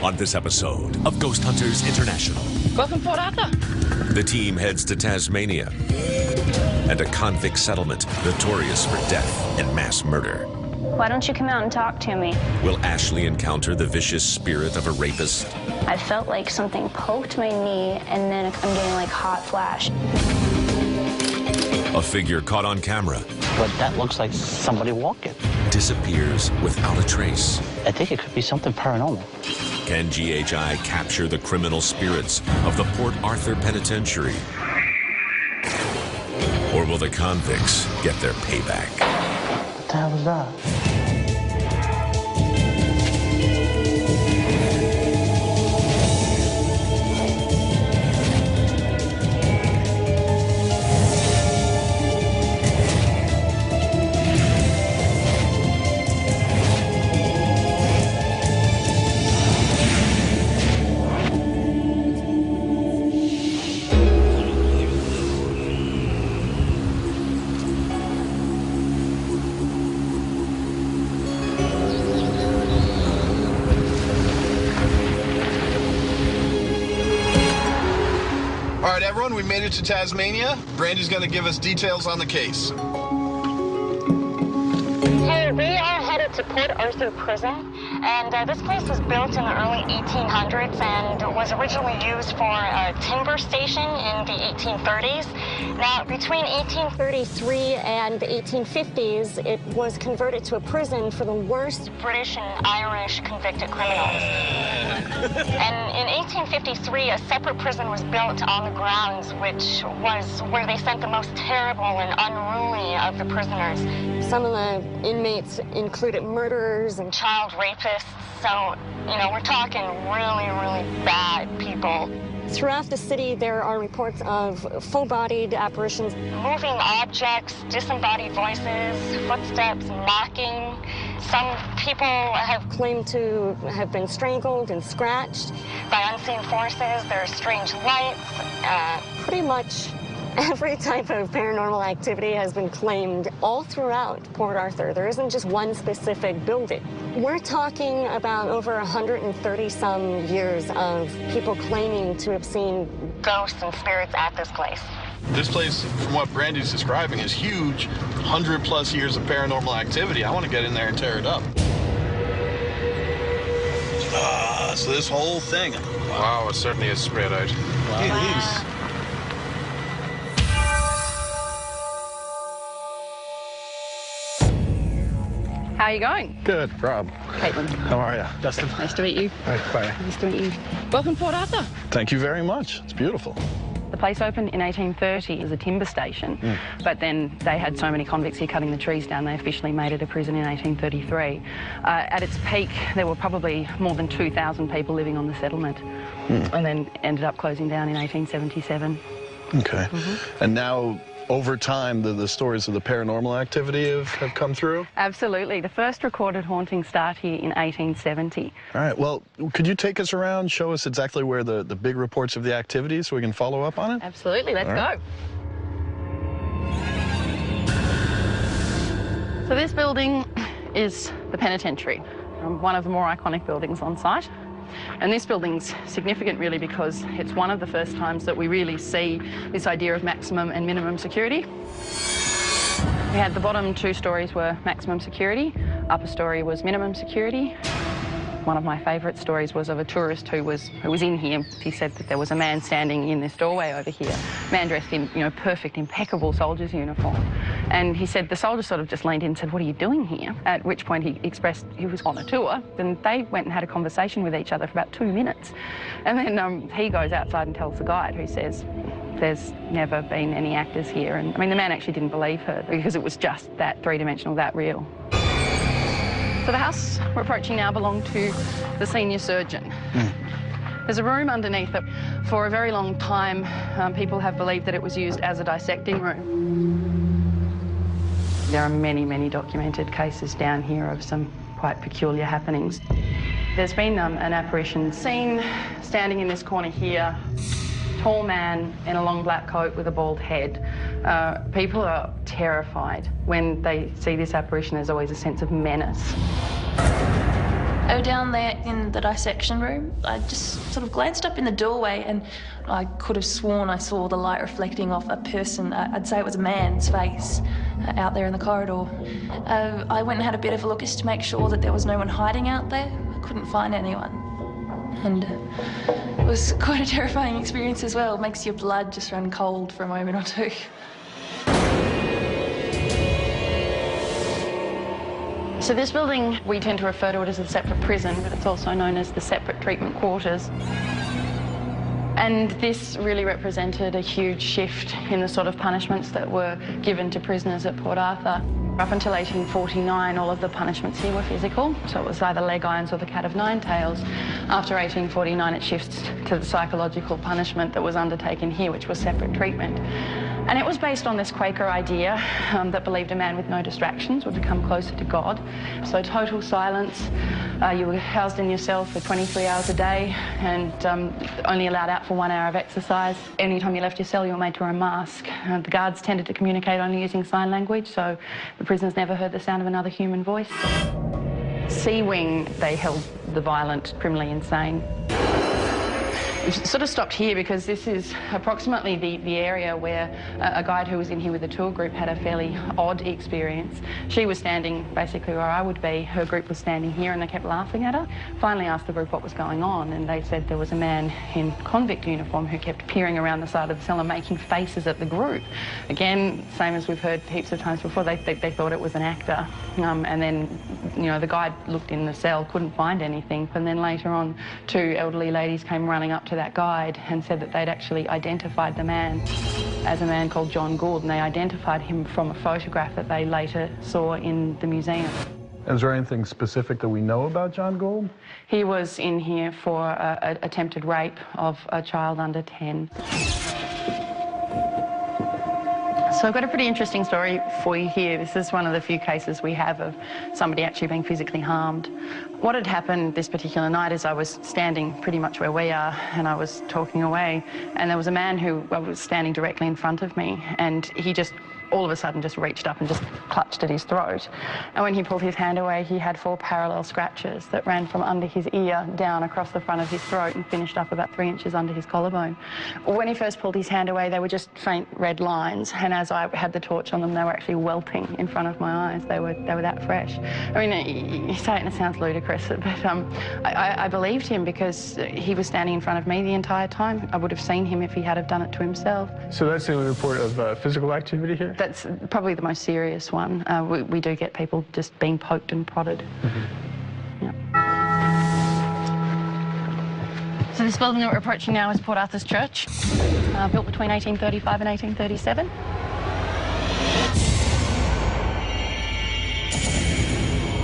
on this episode of Ghost Hunters International. Welcome, Port Arthur. The team heads to Tasmania and a convict settlement notorious for death and mass murder. Why don't you come out and talk to me? Will Ashley encounter the vicious spirit of a rapist? I felt like something poked my knee, and then I'm getting like hot flash. A figure caught on camera But that looks like somebody walking. disappears without a trace. I think it could be something paranormal. Can GHI capture the criminal spirits of the Port Arthur Penitentiary? Or will the convicts get their payback? What the hell was that? All right, everyone, we made it to Tasmania. Brandy's going to give us details on the case. Hey, we are headed to Port Arthur Prison, and this place was built in the early 1800s and was originally used for a timber station in the 1830s. Now, between 1833 and the 1850s, it was converted to a prison for the worst British and Irish convicted criminals. And in 1853, a separate prison was built on the grounds, which was where they sent the most terrible and unruly of the prisoners. Some of the inmates included murderers and child rapists, so, you know, we're talking really, really bad people. Throughout the city, there are reports of full-bodied apparitions, moving objects, disembodied voices, footsteps, knocking. Some people have claimed to have been strangled and scratched by unseen forces. There are strange lights. Pretty much every type of paranormal activity has been claimed all throughout Port Arthur. There isn't just one specific building. We're talking about over 130-some years of people claiming to have seen ghosts and spirits at this place. This place, from what Brandy's describing, is huge. 100+ years of paranormal activity. I want to get in there and tear it up. So this whole thing. Wow, it certainly is spread out. Wow. It is. How are you going? Good, Rob. Caitlin. How are you? Dustin. Nice to meet you. Hi, bye. Nice to meet you. Welcome, Port Arthur. Thank you very much. It's beautiful. The place opened in 1830 as a timber station, but then they had so many convicts here cutting the trees down, they officially made it a prison in 1833. At its peak, there were probably more than 2,000 people living on the settlement, and then ended up closing down in 1877. Okay. And now, over time, the stories of the paranormal activity have come through? Absolutely. The first recorded hauntings start here in 1870. All right. Well, could you take us around, show us exactly where the big reports of the activity so we can follow up on it? Absolutely. Let's All right. go. So this building is the Penitentiary, one of the more iconic buildings on site. And this building's significant really because it's one of the first times that we really see this idea of maximum and minimum security. We had the bottom 2 stories were maximum security, upper story was minimum security. One of my favourite stories was of a tourist who was in here. He said that there was a man standing in this doorway over here, a man dressed in, you know, perfect, impeccable soldier's uniform. And he said the soldier sort of just leaned in and said, "What are you doing here?" At which point he expressed he was on a tour. Then they went and had a conversation with each other for about 2 minutes. And then he goes outside and tells the guide, who says, "There's never been any actors here." And I mean, the man actually didn't believe her because it was just that three-dimensional, that real. So the house we're approaching now belonged to the senior surgeon. There's a room underneath it. For a very long time, people have believed that it was used as a dissecting room. There are many, many documented cases down here of some quite peculiar happenings. There's been an apparition seen standing in this corner here. Tall man in a long black coat with a bald head. People are terrified when they see this apparition. There's always a sense of menace. Down there in the dissection room, I just sort of glanced up in the doorway and I could have sworn I saw the light reflecting off a person, I'd say it was a man's face, out there in the corridor. I went and had a bit of a look just to make sure that there was no one hiding out there. I couldn't find anyone. And it was quite a terrifying experience as well. It makes your blood just run cold for a moment or two. So this building, we tend to refer to it as a separate prison, but it's also known as the separate treatment quarters. And this really represented a huge shift in the sort of punishments that were given to prisoners at Port Arthur. Up until 1849, all of the punishments here were physical, so it was either leg irons or the cat of nine tails. After 1849, it shifts to the psychological punishment that was undertaken here, which was separate treatment. And it was based on this Quaker idea that believed a man with no distractions would become closer to God. So total silence, you were housed in your cell for 23 hours a day and only allowed out for 1 hour of exercise. Anytime you left your cell, you were made to wear a mask. The guards tended to communicate only using sign language, so the prisoners never heard the sound of another human voice. C-wing, they held the violent, criminally insane. We sort of stopped here because this is approximately the area where a guide who was in here with a tour group had a fairly odd experience. She was standing basically where I would be. Her group was standing here and they kept laughing at her. Finally asked the group what was going on and they said there was a man in convict uniform who kept peering around the side of the cell and making faces at the group. Again, same as we've heard heaps of times before, they thought it was an actor. And then, you know, the guide looked in the cell, couldn't find anything. And then later on, two elderly ladies came running up to that guide and said that they'd actually identified the man as a man called John Gould, and they identified him from a photograph that they later saw in the museum. Is there anything specific that we know about John Gould? He was in here for attempted rape of a child under 10. So I've got a pretty interesting story for you here. This is one of the few cases we have of somebody actually being physically harmed. What had happened this particular night is I was standing pretty much where we are and I was talking away and there was a man who was standing directly in front of me and he just all of a sudden just reached up and just clutched at his throat. And when he pulled his hand away, he had 4 parallel scratches that ran from under his ear down across the front of his throat and finished up about 3 inches under his collarbone. When he first pulled his hand away, they were just faint red lines, and as I had the torch on them, they were actually welting in front of my eyes. They were that fresh. I mean, you say it and it sounds ludicrous, but I believed him because he was standing in front of me the entire time. I would have seen him if he had have done it to himself. So that's the only report of physical activity here? That's probably the most serious one. We do get people just being poked and prodded. Mm-hmm. Yeah. So this building that we're approaching now is Port Arthur's Church, built between 1835 and 1837.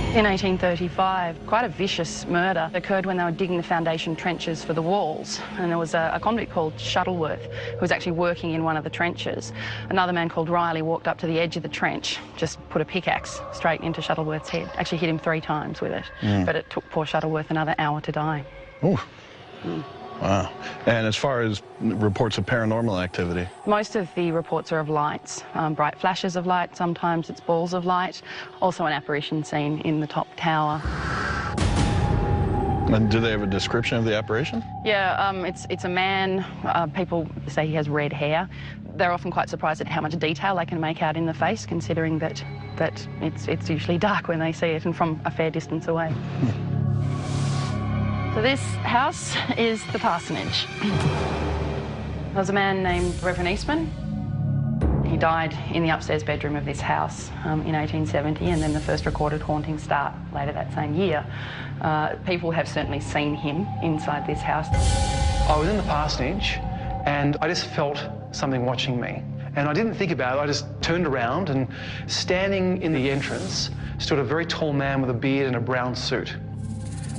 In 1835, quite a vicious murder occurred when they were digging the foundation trenches for the walls. And there was a convict called Shuttleworth who was actually working in one of the trenches. Another man called Riley walked up to the edge of the trench, just put a pickaxe straight into Shuttleworth's head. Actually hit him 3 times with it, but it took poor Shuttleworth another hour to die. Ooh. Wow. And as far as reports of paranormal activity? Most of the reports are of lights, bright flashes of light, sometimes it's balls of light, also an apparition seen in the top tower. And do they have a description of the apparition? Yeah, it's a man. People say he has red hair. They're often quite surprised at how much detail they can make out in the face, considering that it's usually dark when they see it and from a fair distance away. So this house is the parsonage. There was a man named Reverend Eastman. He died in the upstairs bedroom of this house in 1870, and then the first recorded hauntings start later that same year. People have certainly seen him inside this house. I was in the parsonage and I just felt something watching me. And I didn't think about it, I just turned around and standing in the entrance stood a very tall man with a beard and a brown suit.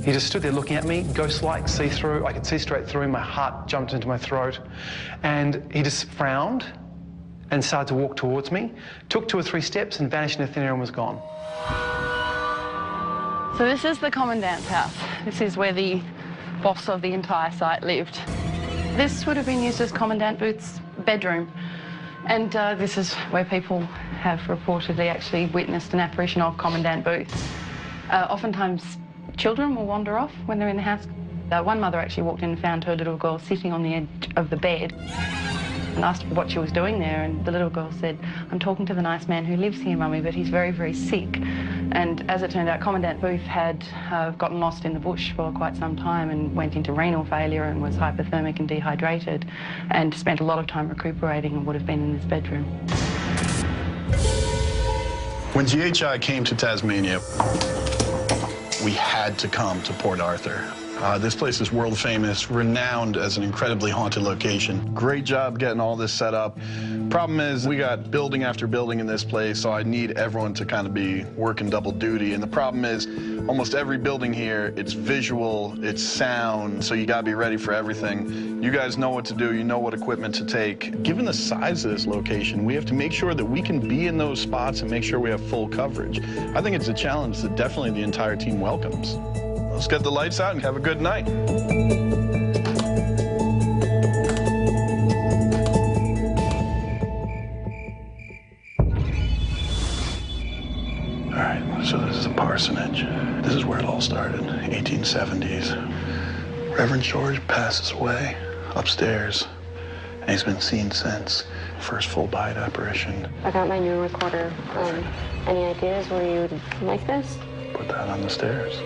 He just stood there looking at me, ghost-like, see-through. I could see straight through him. My heart jumped into my throat. And he just frowned and started to walk towards me, took 2 or 3 steps and vanished into thin air and was gone. So this is the Commandant's house. This is where the boss of the entire site lived. This would have been used as Commandant Booth's bedroom. And this is where people have reportedly actually witnessed an apparition of Commandant Booth. Oftentimes, children will wander off when they're in the house. One mother actually walked in and found her little girl sitting on the edge of the bed and asked what she was doing there, and the little girl said, "I'm talking to the nice man who lives here, Mummy, but he's very, very sick." And as it turned out, Commandant Booth had gotten lost in the bush for quite some time and went into renal failure and was hypothermic and dehydrated and spent a lot of time recuperating and would have been in this bedroom. When GHI came to Tasmania, we had to come to Port Arthur. This place is world famous, renowned as an incredibly haunted location. Great job getting all this set up. Problem is, we got building after building in this place, so I need everyone to kind of be working double duty. And the problem is, almost every building here, it's visual, it's sound, so you gotta be ready for everything. You guys know what to do, you know what equipment to take. Given the size of this location, we have to make sure that we can be in those spots and make sure we have full coverage. I think it's a challenge that definitely the entire team welcomes. Let's get the lights out and have a good night. All right, so this is a parsonage. This is where it all started, 1870s. Reverend George passes away upstairs, and he's been seen since. First full-bodied apparition. I got my new recorder. Any ideas where you would like this? Put that on the stairs.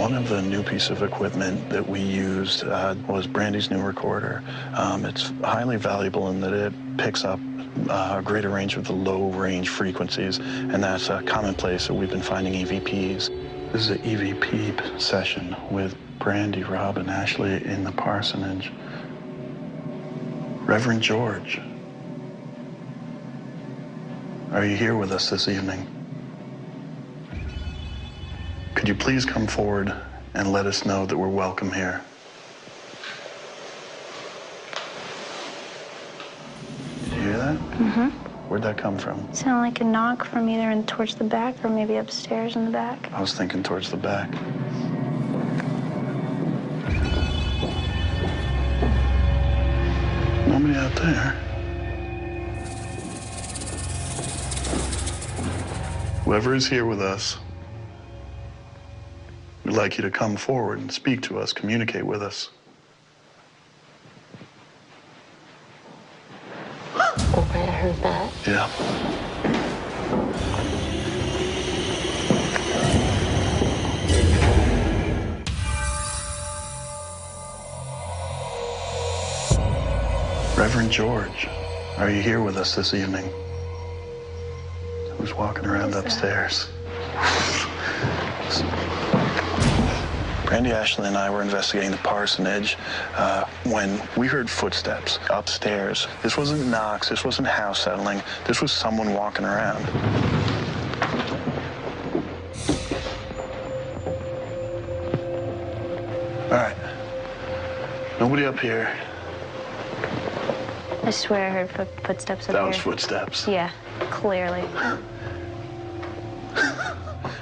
One of the new pieces of equipment that we used was Brandy's new recorder. It's highly valuable in that it picks up a greater range of the low-range frequencies, and that's commonplace that we've been finding EVPs. This is an EVP session with Brandy, Rob, and Ashley in the parsonage. Reverend George, are you here with us this evening? Could you please come forward and let us know that we're welcome here? Did you hear that? Mm-hmm. Where'd that come from? It sounded like a knock from either towards the back or maybe upstairs in the back. I was thinking towards the back. Nobody out there. Whoever is here with us, we'd like you to come forward and speak to us, communicate with us. Okay, I heard that. Yeah. Reverend George, are you here with us this evening? Who's walking around upstairs? Brandy, Ashley, and I were investigating the parsonage when we heard footsteps upstairs. This wasn't knocks, this wasn't house settling, this was someone walking around. All right, nobody up here. I swear I heard footsteps up That here. was footsteps. Yeah, clearly.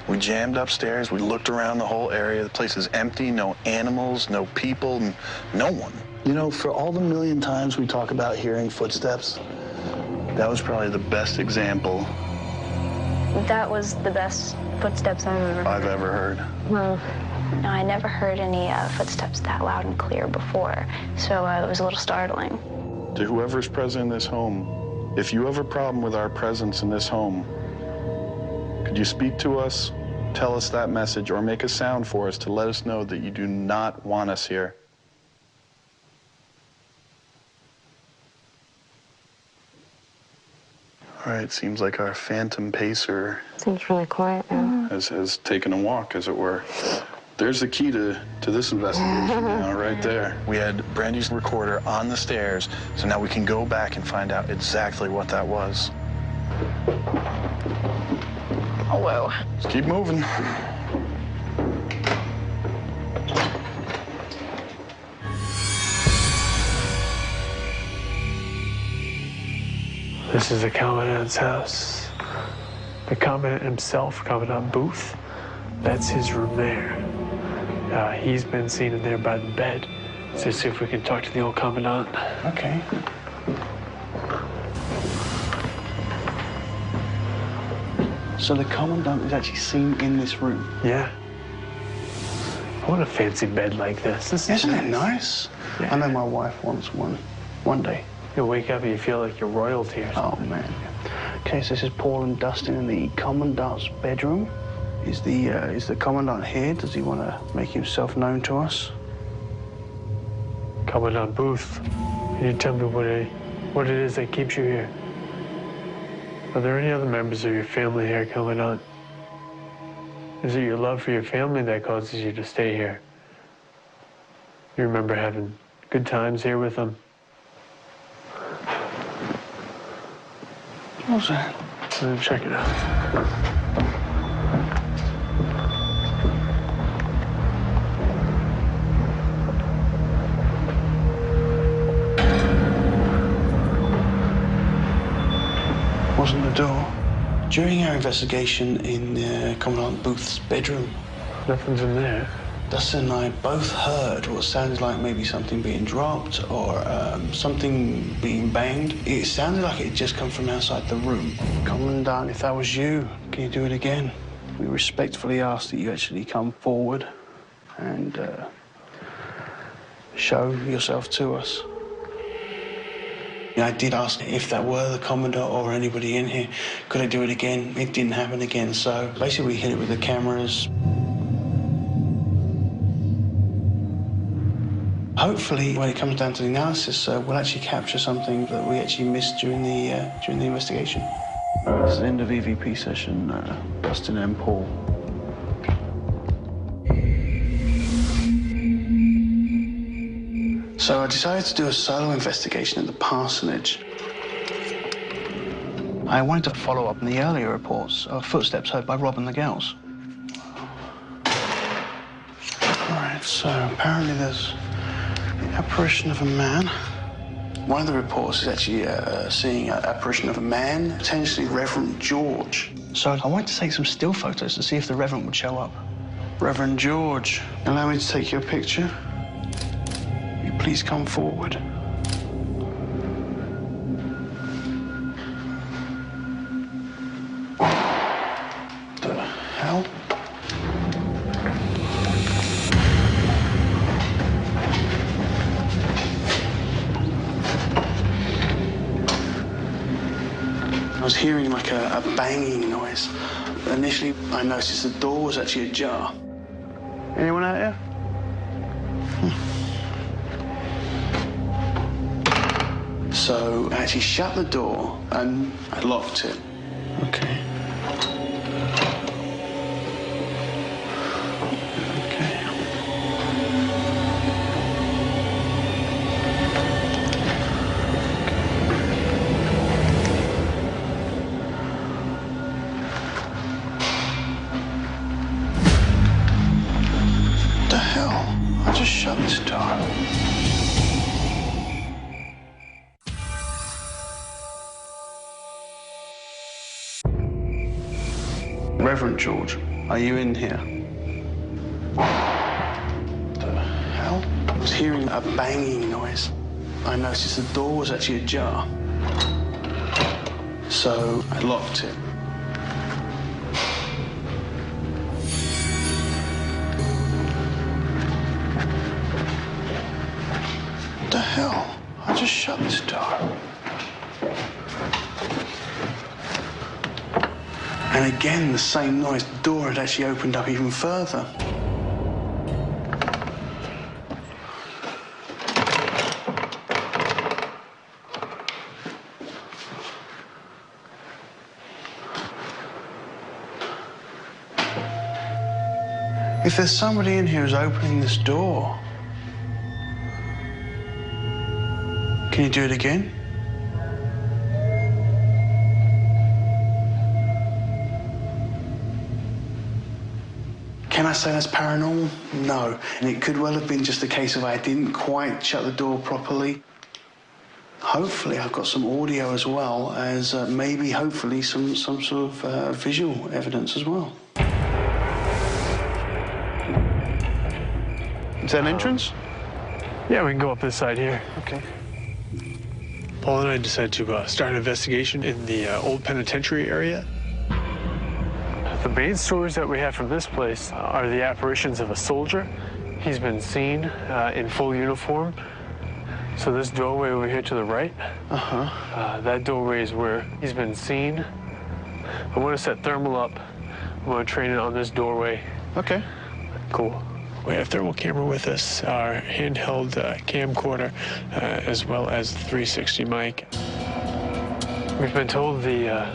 We jammed upstairs, we looked around the whole area. The place is empty, no animals, no people, no one. You know, for all the million times we talk about hearing footsteps, that was probably the best example. That was the best footsteps I've ever heard. Well, No, I never heard any footsteps that loud and clear before, so it was a little startling. To whoever's present in this home, if you have a problem with our presence in this home, could you speak to us, tell us that message, or make a sound for us to let us know that you do not want us here? All right, seems like our phantom pacer seems really quiet now. has taken a walk, as it were. There's the key to this investigation now, right there. We had Brandy's recorder on the stairs, so now we can go back and find out exactly what that was. Oh, whoa. Let's keep moving. This is the Commandant's house. The Commandant himself, Commandant Booth, that's his room there. He's been seen in there by the bed. So let's see if we can talk to the old Commandant. Okay. So the Commandant is actually seen in this room? Yeah. I want a fancy bed like this. Isn't it nice? Yeah. I know my wife wants one day. You'll wake up and you feel like you're royalty or something. Oh, man. Okay, so this is Paul and Dustin in the Commandant's bedroom. Is the Commandant here? Does he want to make himself known to us? Commandant Booth, can you tell me what it is that keeps you here? Are there any other members of your family here, Commandant? Is it your love for your family that causes you to stay here? You remember having good times here with them? What's that? Check it out. Wasn't the door. During our investigation in Commandant Booth's bedroom, Nothing's in there. Dustin and I both heard what sounded like maybe something being dropped or something being banged. It sounded like it had just come from outside the room. Commandant, if that was you, can you do it again? We respectfully ask that you actually come forward and show yourself to us. I did ask if that were the Commodore or anybody in here, could I do it again? It didn't happen again, so basically we hit it with the cameras. Hopefully, when it comes down to the analysis, we'll actually capture something that we actually missed during the investigation. This is the end of EVP session, Dustin and Paul. So I decided to do a solo investigation at the parsonage. I wanted to follow up on the earlier reports of footsteps heard by Rob and the girls. All right, so apparently there's the apparition of a man. One of the reports is actually seeing an apparition of a man, potentially Reverend George. So I wanted to take some still photos to see if the Reverend would show up. Reverend George, allow me to take your picture. Will you please come forward? What the hell? I was hearing like a banging noise. Initially, I noticed the door was actually ajar. Anyone out here? So I actually shut the door and I locked it. Okay. What the hell? I just shut this door. Reverend George, are you in here? What the hell? I was hearing a banging noise. I noticed the door was actually ajar. So I locked it. What the hell? I just shut this door. And again, the same noise. The door had actually opened up even further. If there's somebody in here who's opening this door, can you do it again? Can I say that's paranormal? No. And it could well have been just a case of I didn't quite shut the door properly. Hopefully I've got some audio as well as maybe, hopefully, some sort of visual evidence as well. Is that an entrance? Yeah, we can go up this side here. Okay. Paul and I decided to start an investigation in the old penitentiary area. The main stories that we have from this place are the apparitions of a soldier he's been seen in full uniform. So this doorway over here to the right, that doorway is where he's been seen. I want to set thermal up. I'm going to train it on this doorway. Okay. Cool. We have thermal camera with us, our handheld camcorder, as well as the 360 mic. We've been told the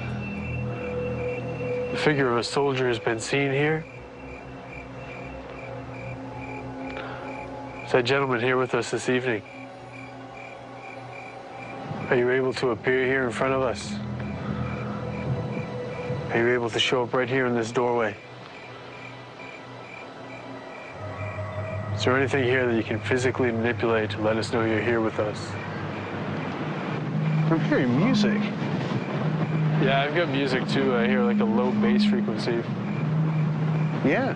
figure of a soldier has been seen here. Is that gentleman here with us this evening? Are you able to appear here in front of us? Are you able to show up right here in this doorway? Is there anything here that you can physically manipulate to let us know you're here with us? I'm hearing music. Yeah, I've got music too. I hear like a low bass frequency. Yeah.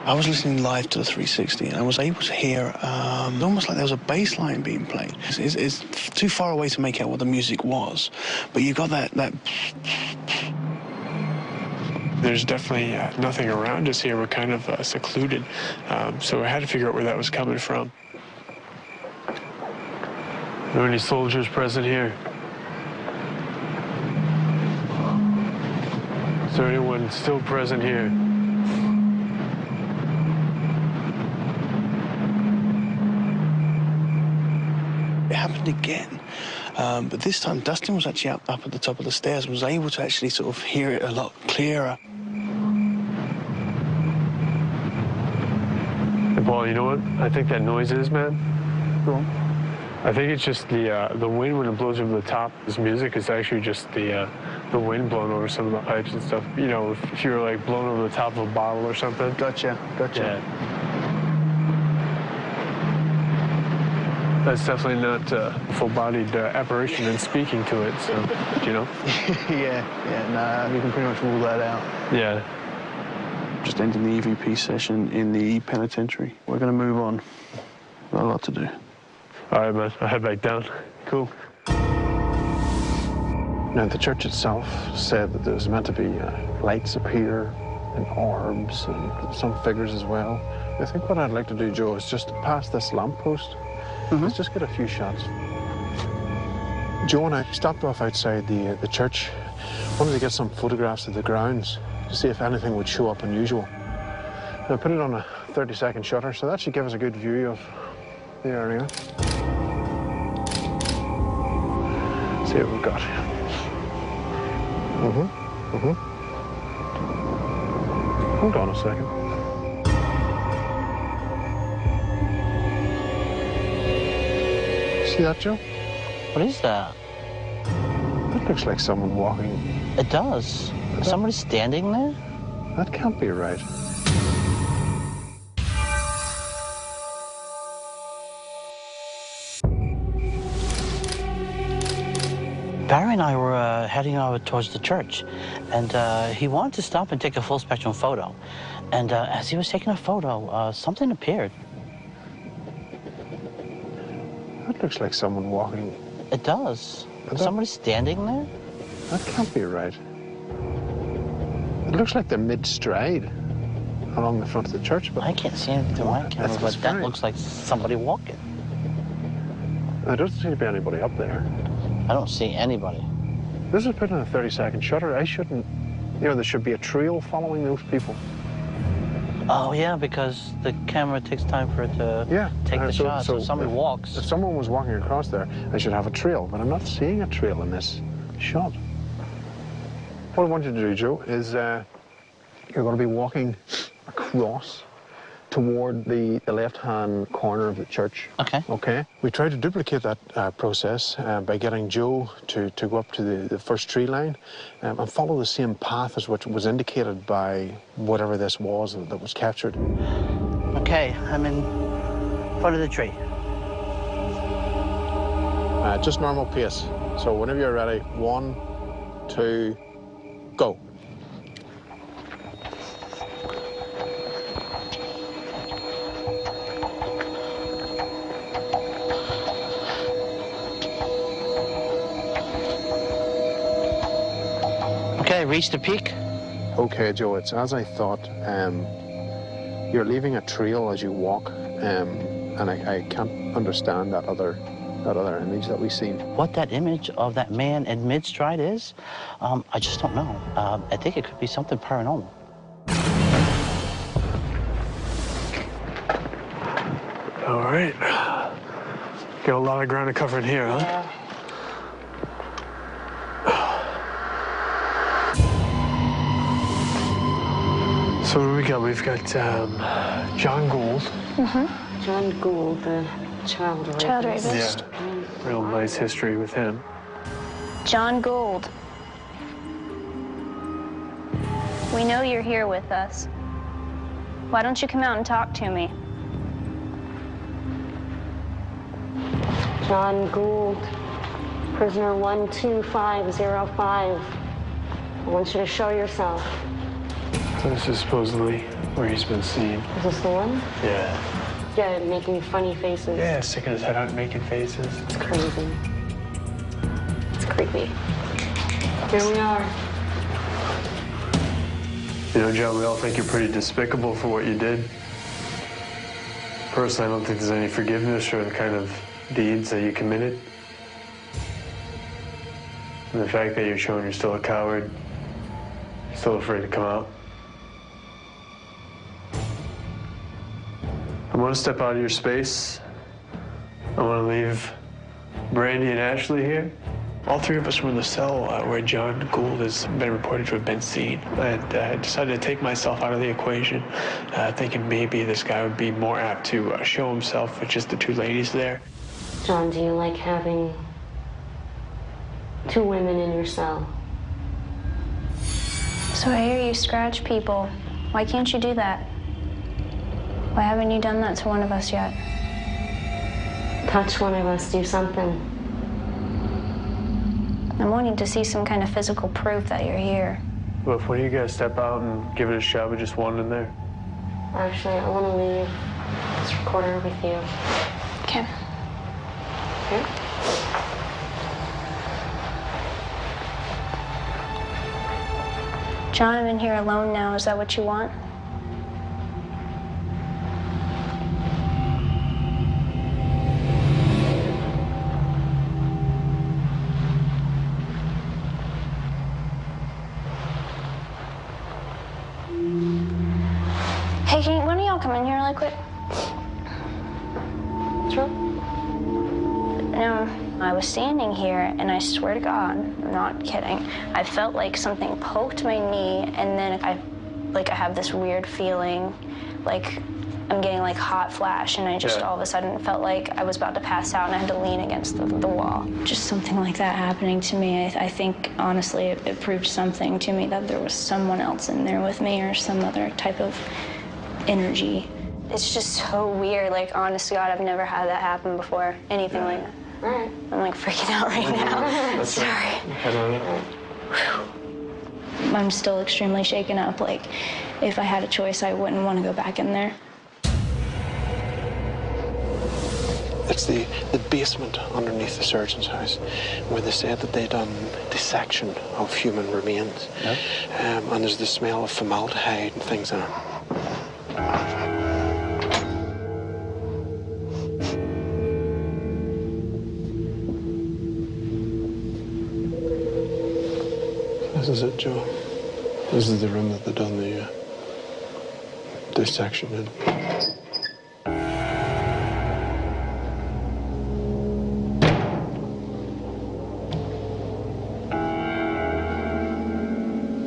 I was listening live to the 360 and I was able to hear almost like there was a bass line being played. It's too far away to make out what the music was, but you got that. There's definitely nothing around us here. We're kind of secluded, so I had to figure out where that was coming from. Are there any soldiers present here? Is there anyone still present here? It happened again, but this time Dustin was actually up at the top of the stairs and was able to actually sort of hear it a lot clearer. Hey, Paul, you know what I think that noise is, man? Go on. I think it's just the wind when it blows over the top. This music is actually just the wind blowing over some of the pipes and stuff. You know, if you were like blown over the top of a bottle or something. Gotcha. Yeah. That's definitely not a full-bodied apparition and speaking to it, so, you know? yeah, nah, you can pretty much rule that out. Yeah. Just ending the EVP session in the penitentiary. We're going to move on. Got a lot to do. All right, man. I'll head back down. Cool. Now, the church itself said that there's meant to be lights appear and orbs and some figures as well. I think what I'd like to do, Joe, is just past this lamppost. Let's just get a few shots. Joe and I stopped off outside the church. Wanted to get some photographs of the grounds to see if anything would show up unusual. I put it on a 30-second shutter, so that should give us a good view of the area. See what we've got. Hold on a second. See that, Joe? What is that? That looks like someone walking. It does. Is somebody standing there? That can't be right. Barry and I were heading over towards the church, and he wanted to stop and take a full spectrum photo. And as he was taking a photo, something appeared. That looks like someone walking. It does. Is somebody standing there? That can't be right. It looks like they're mid-stride along the front of the church, but I can't see anything through my camera, but that looks like somebody walking. There doesn't seem to be anybody up there. I don't see anybody. This is put on a 30-second shutter. I shouldn't, you know, there should be a trail following those people. Oh, yeah, because the camera takes time for it to take the shot. So if somebody walks. If someone was walking across there, they should have a trail, but I'm not seeing a trail in this shot. What I want you to do, Joe, is you're going to be walking across toward the left-hand corner of the church. Okay. Okay. We tried to duplicate that process by getting Joe to go up to the first tree line and follow the same path as what was indicated by whatever this was that was captured. Okay, I'm in front of the tree. Just normal pace. So whenever you're ready, 1, 2, go. Okay, reach the peak. Okay, Joe, it's as I thought. You're leaving a trail as you walk, and I can't understand that other image that we seen. What that image of that man in mid-stride is, I just don't know. I think it could be something paranormal. All right. Got a lot of ground to cover in here, huh? Yeah. So what do we got? We've got John Gould. Mm-hmm. John Gould, the child rapist. Child rapist. Yeah, real nice history with him. John Gould. We know you're here with us. Why don't you come out and talk to me? John Gould, prisoner 12505. I want you to show yourself. So this is supposedly where he's been seen. Is this the one? Yeah. Yeah, making funny faces. Yeah, sticking his head out and making faces. It's crazy. It's creepy. Here we are. You know, John, we all think you're pretty despicable for what you did. Personally, I don't think there's any forgiveness for the kind of deeds that you committed. And the fact that you're showing you're still a coward, still afraid to come out. I want to step out of your space. I want to leave Brandy and Ashley here. All three of us were in the cell where John Gould has been reported to have been seen. And I decided to take myself out of the equation, thinking maybe this guy would be more apt to show himself with just the two ladies there. John, do you like having two women in your cell? So I hear you scratch people. Why can't you do that? Why haven't you done that to one of us yet? Touch one of us, do something. I'm wanting to see some kind of physical proof that you're here. Well, if one of you guys step out and give it a shot with just one in there. Actually, I want to leave this recorder with you. Okay. Here. John, I'm in here alone now. Is that what you want? Hey, can one of y'all come in here really quick? What's wrong? I was standing here, and I swear to God, I'm not kidding, I felt like something poked my knee, and then I have this weird feeling, like I'm getting like hot flash, and I just all of a sudden felt like I was about to pass out, and I had to lean against the wall. Just something like that happening to me. I think, honestly, it proved something to me that there was someone else in there with me, or some other type of energy. It's just so weird. Like, honest to God, I've never had that happen before. Anything like that. All right. I'm like freaking out right now. Sorry. I'm still extremely shaken up. Like, if I had a choice, I wouldn't want to go back in there. It's the basement underneath the surgeon's house, where they said that they'd done dissection of human remains. Yep. And there's the smell of formaldehyde and things in it. This is it, Joe. This is the room that they've done the dissection in.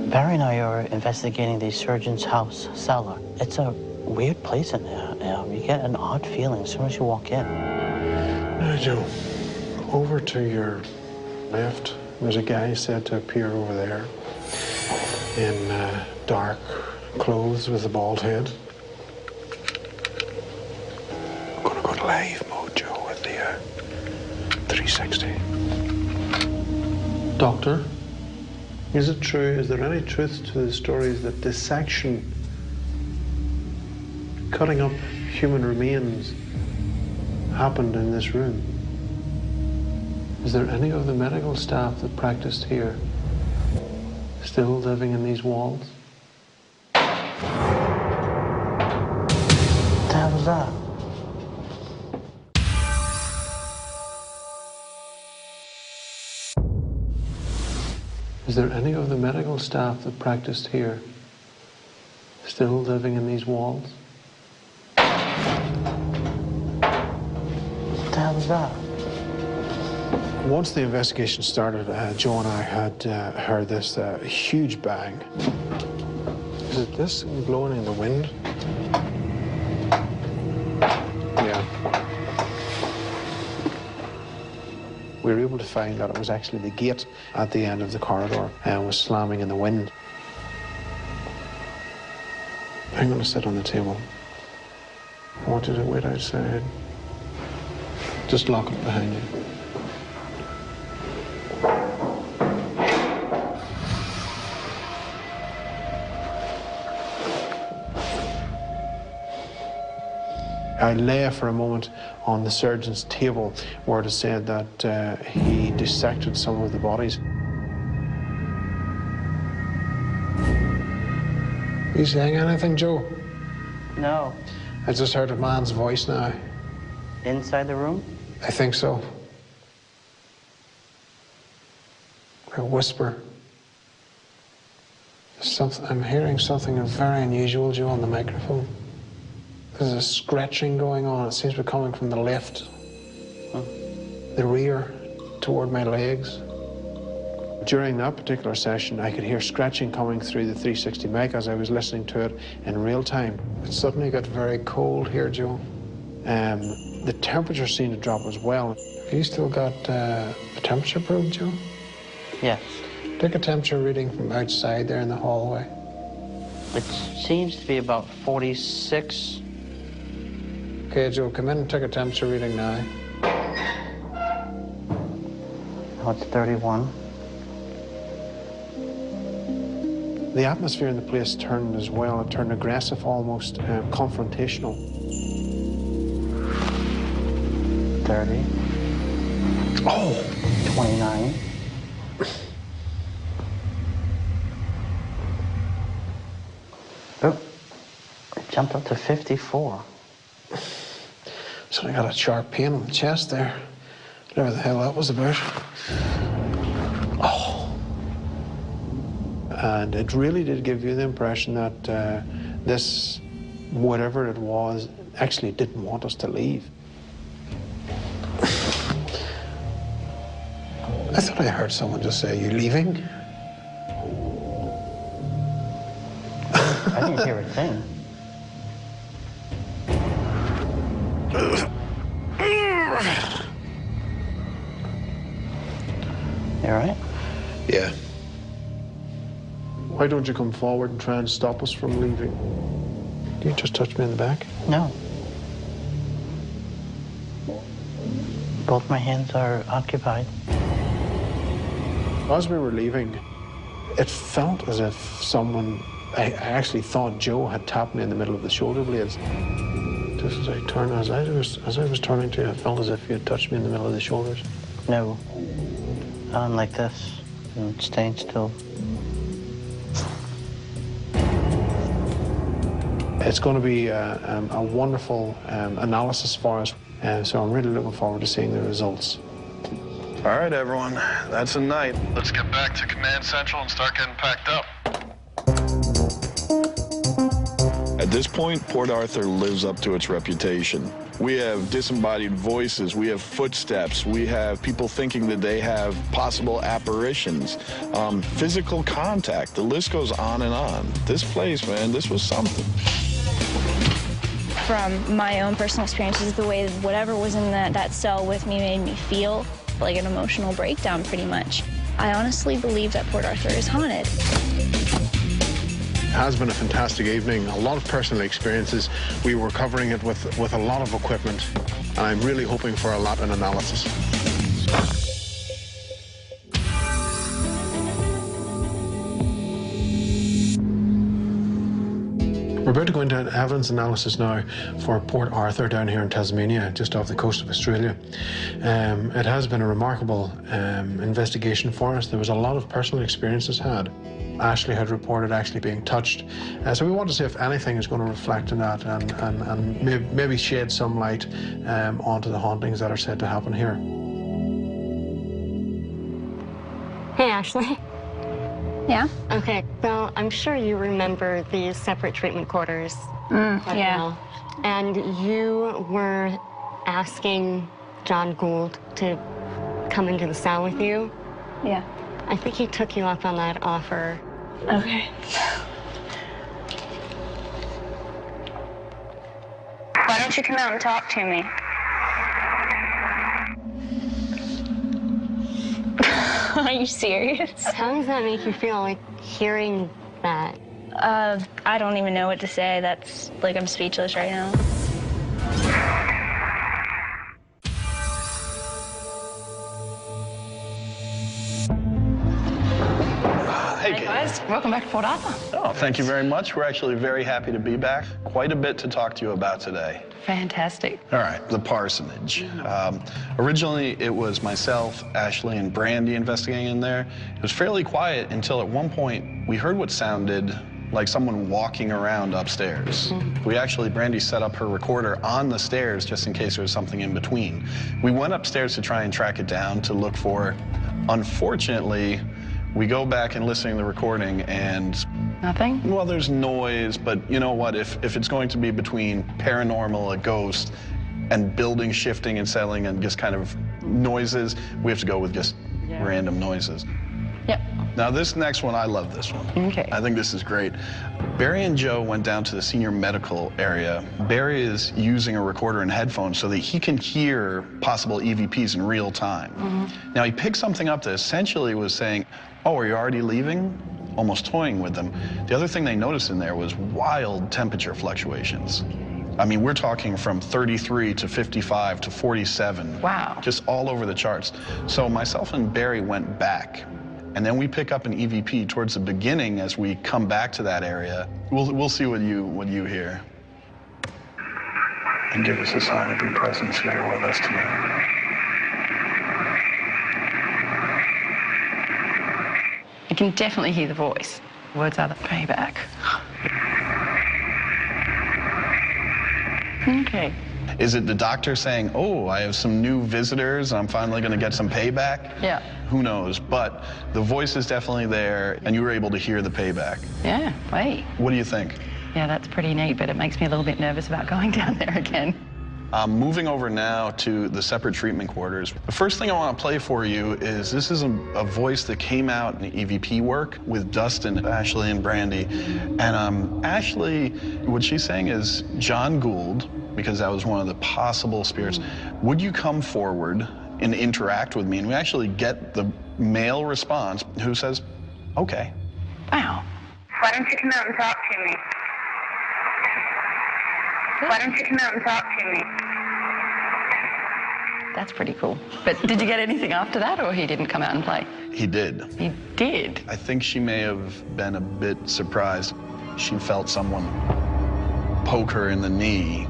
Barry and I are investigating the surgeon's house cellar. It's a weird place in there. You get an odd feeling as soon as you walk in. Joe, over to your left, there's a guy said to appear over there in dark clothes with a bald head. I'm gonna go to live mode, Joe, with the 360. Doctor, is it true? Is there any truth to the stories that dissection, cutting up human remains, happened in this room? Is there any of the medical staff that practiced here still living in these walls? that? Is there any of the medical staff that practiced here still living in these walls? What the hell is that? Once the investigation started, Joe and I had heard this huge bang. Is it this blowing in the wind? Yeah. We were able to find that it was actually the gate at the end of the corridor and was slamming in the wind. I'm going to sit on the table. I want you to wait outside. Just lock it behind you. I lay for a moment on the surgeon's table where it said that he dissected some of the bodies. You saying anything, Joe? No. I just heard a man's voice now. Inside the room? I think so. A whisper. I'm hearing something very unusual, Joe, on the microphone. There's a scratching going on. It seems to be coming from the left, the rear, toward my legs. During that particular session, I could hear scratching coming through the 360 mic as I was listening to it in real time. It suddenly got very cold here, Joe. The temperature seemed to drop as well. Have you still got a temperature probe, Joe? Yes. Take a temperature reading from outside there in the hallway. It seems to be about 46. Okay, Joe, come in and take a temperature reading now. Oh, it's 31. The atmosphere in the place turned as well. It turned aggressive, almost confrontational. 30. Oh! 29. Oh, it jumped up to 54. So I got a sharp pain on the chest there. Whatever the hell that was about. Oh. And it really did give you the impression that this, whatever it was, actually didn't want us to leave. I thought I heard someone just say, "Are you leaving?" I didn't hear a thing. You all right? Yeah. Why don't you come forward and try and stop us from leaving? You just touch me in the back? No. Both my hands are occupied. As we were leaving, it felt as if someone, I actually thought Joe had tapped me in the middle of the shoulder blades. Just as I turned, as I was turning to you, I felt as if you had touched me in the middle of the shoulders. No. I'm like this, and staying still. It's going to be a wonderful analysis for us, so I'm really looking forward to seeing the results. All right, everyone, that's a night. Let's get back to Command Central and start getting packed up. At this point, Port Arthur lives up to its reputation. We have disembodied voices, we have footsteps, we have people thinking that they have possible apparitions, physical contact, the list goes on and on. This place, man, this was something. From my own personal experiences, the way whatever was in that cell with me made me feel like an emotional breakdown, pretty much. I honestly believe that Port Arthur is haunted. It has been a fantastic evening, a lot of personal experiences. We were covering it with a lot of equipment, and I'm really hoping for a lot in analysis. We're about to go into an evidence analysis now for Port Arthur down here in Tasmania, just off the coast of Australia. It has been a remarkable investigation for us. There was a lot of personal experiences had. Ashley had reported actually being touched. So we want to see if anything is going to reflect on that and maybe shed some light onto the hauntings that are said to happen here. Hey, Ashley. Yeah? Okay, so I'm sure you remember these separate treatment quarters. Yeah. Well. And you were asking John Gould to come into the cell with you. Yeah. I think he took you up on that offer. Okay. Why don't you come out and talk to me? Are you serious? How does that make you feel, like, hearing that? I don't even know what to say. That's, like, I'm speechless right now. Hey guys, welcome back to Port Arthur. Oh, thank you very much. We're actually very happy to be back. Quite a bit to talk to you about today. Fantastic. All right, the parsonage. Originally, it was myself, Ashley, and Brandy investigating in there. It was fairly quiet until at one point we heard what sounded like someone walking around upstairs. Brandy set up her recorder on the stairs just in case there was something in between. We went upstairs to try and track it down to look for. Unfortunately, we go back and listen to the recording and... Nothing? Well, there's noise, but you know what? If it's going to be between paranormal, a ghost, and building shifting and settling and just kind of noises, we have to go with just random noises. Yep. Now, this next one, I love this one. Okay. I think this is great. Barry and Joe went down to the senior medical area. Barry is using a recorder and headphones so that he can hear possible EVPs in real time. Now, he picked something up that essentially was saying, oh, are you already leaving? Almost toying with them. The other thing they noticed in there was wild temperature fluctuations. I mean, we're talking from 33 to 55 to 47. Wow. Just all over the charts. So myself and Barry went back. And then we pick up an EVP towards the beginning as we come back to that area. We'll see what you hear. And give us a sign of your presence here with us tonight. You can definitely hear the voice. Words are the payback. Okay. Is it the doctor saying, oh, I have some new visitors, I'm finally going to get some payback? Yeah. Who knows? But the voice is definitely there, and you were able to hear the payback. Yeah, wait. What do you think? Yeah, that's pretty neat, but it makes me a little bit nervous about going down there again. Moving over now to the separate treatment quarters. The first thing I want to play for you is this is a voice that came out in the EVP work with Dustin, Ashley, and Brandy. And Ashley, what she's saying is, John Gould, because that was one of the possible spirits, would you come forward and interact with me? And we actually get the male response who says, okay. Wow. Why don't you come out and talk to me? Why don't you come out and talk to me? That's pretty cool. But did you get anything after that, or he didn't come out and play? He did. He did? I think she may have been a bit surprised. She felt someone poke her in the knee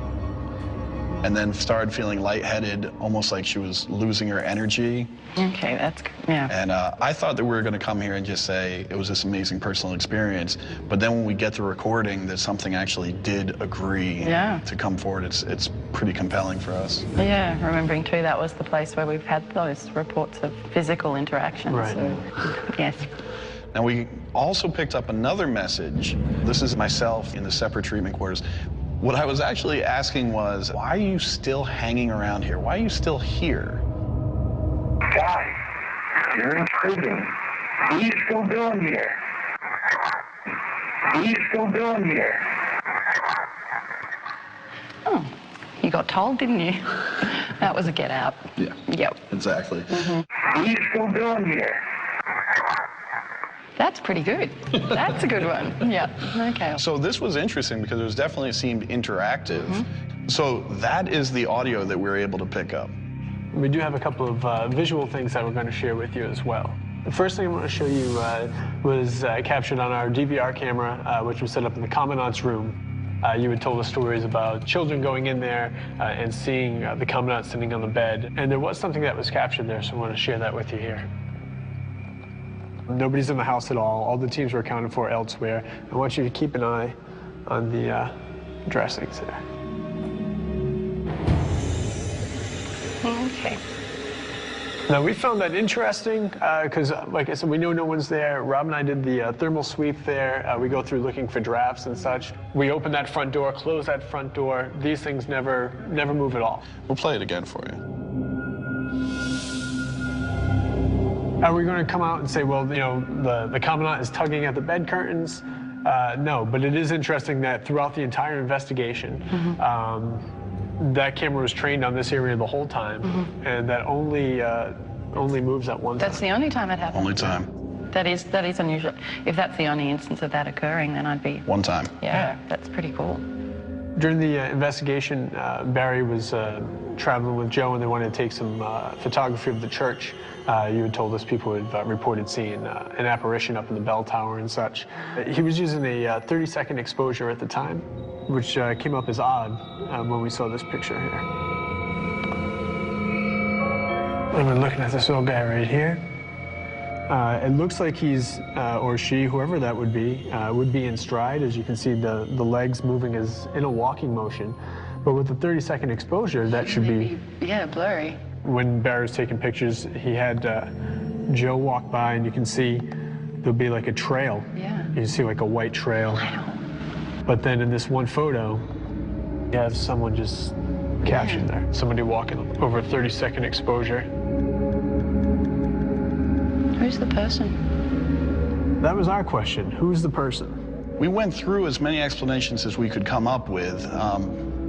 and then started feeling lightheaded, almost like she was losing her energy. Okay, that's good. Yeah. And I thought that we were going to come here and just say it was this amazing personal experience. But then when we get the recording that something actually did agree to come forward, it's pretty compelling for us. Yeah, remembering too, that was the place where we've had those reports of physical interactions. Right. So, yes. Now, we also picked up another message. This is myself in the separate treatment quarters. What I was actually asking was, why are you still hanging around here? Why are you still here? Guys, you're in prison. What are you still doing here? What are you still doing here? Oh, you got told, didn't you? That was a get out. Yeah. Yep. Exactly. What are you still doing here? That's pretty good. That's a good one. Yeah. Okay. So this was interesting because it definitely seemed interactive. So that is the audio that we were able to pick up. We do have a couple of visual things that we're going to share with you as well. The first thing I want to show you was captured on our DVR camera, which was set up in the commandant's room. You had told us stories about children going in there and seeing the commandant sitting on the bed. And there was something that was captured there, so I want to share that with you here. Nobody's in the house at all. All the teams were accounted for elsewhere. I want you to keep an eye on the dressings there. Okay. Now, we found that interesting because, like I said, we know no one's there. Rob and I did the thermal sweep there. We go through looking for drafts and such. We open that front door, close that front door. These things never move at all. We'll play it again for you. Are we going to come out and say, well, you know, the commandant is tugging at the bed curtains? No, but it is interesting that throughout the entire investigation, that camera was trained on this area the whole time, and that only moves at one time. That's the only time it happens. Only time. That is unusual. If that's the only instance of that occurring, then I'd be... One time. Yeah, that's pretty cool. During the investigation, Barry was traveling with Joe, and they wanted to take some photography of the church. You had told us people had reported seeing an apparition up in the bell tower and such. He was using a 30-second exposure at the time, which came up as odd when we saw this picture here. And we're looking at this little guy right here. It looks like he's, or she, whoever that would be in stride. As you can see, the legs moving as in a walking motion. But with the 30-second exposure, that should be... Yeah, blurry. When Barry was taking pictures, he had Joe walk by, and you can see there'll be like a trail. Yeah. You can see like a white trail. Wow. But then in this one photo, you have someone just captured there. Somebody walking over a 30-second exposure. Who's the person? That was our question. Who's the person? We went through as many explanations as we could come up with.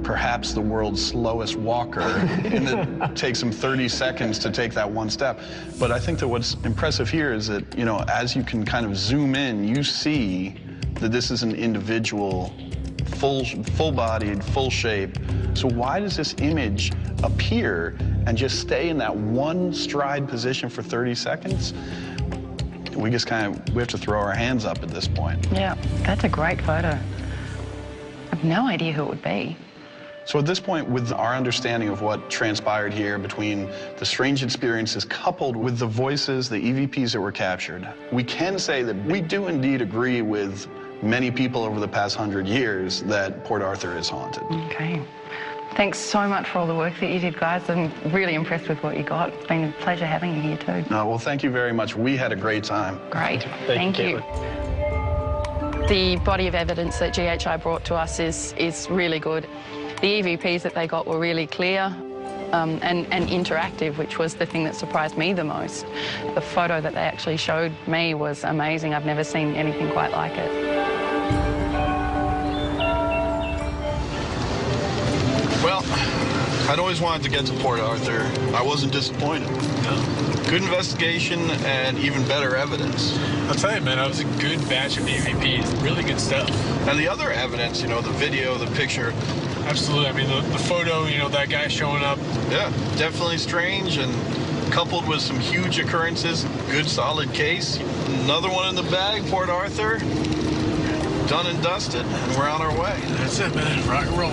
Perhaps the world's slowest walker, and it takes him 30 seconds to take that one step. But I think that what's impressive here is that, you know, as you can kind of zoom in, you see that this is an individual, full-bodied, full shape. So why does this image appear and just stay in that one stride position for 30 seconds? We just we have to throw our hands up at this point. Yeah, that's a great photo. I have no idea who it would be. So at this point, with our understanding of what transpired here between the strange experiences coupled with the voices, the EVPs that were captured, we can say that we do indeed agree with many people over the past 100 years that Port Arthur is haunted. Okay. Thanks so much for all the work that you did, guys. I'm really impressed with what you got. It's been a pleasure having you here, too. Well, thank you very much. We had a great time. Great. Thank you. The body of evidence that GHI brought to us is really good. The EVPs that they got were really clear and interactive, which was the thing that surprised me the most. The photo that they actually showed me was amazing. I've never seen anything quite like it. Well, I'd always wanted to get to Port Arthur. I wasn't disappointed. Good investigation and even better evidence. I'll tell you, man, that was a good batch of EVPs. Really good stuff. And the other evidence, you know, the video, the picture. Absolutely. I mean, the photo, you know, that guy showing up. Yeah, definitely strange, and coupled with some huge occurrences, good solid case. Another one in the bag, Port Arthur. Done and dusted, and we're on our way. That's it, man. Rock and roll.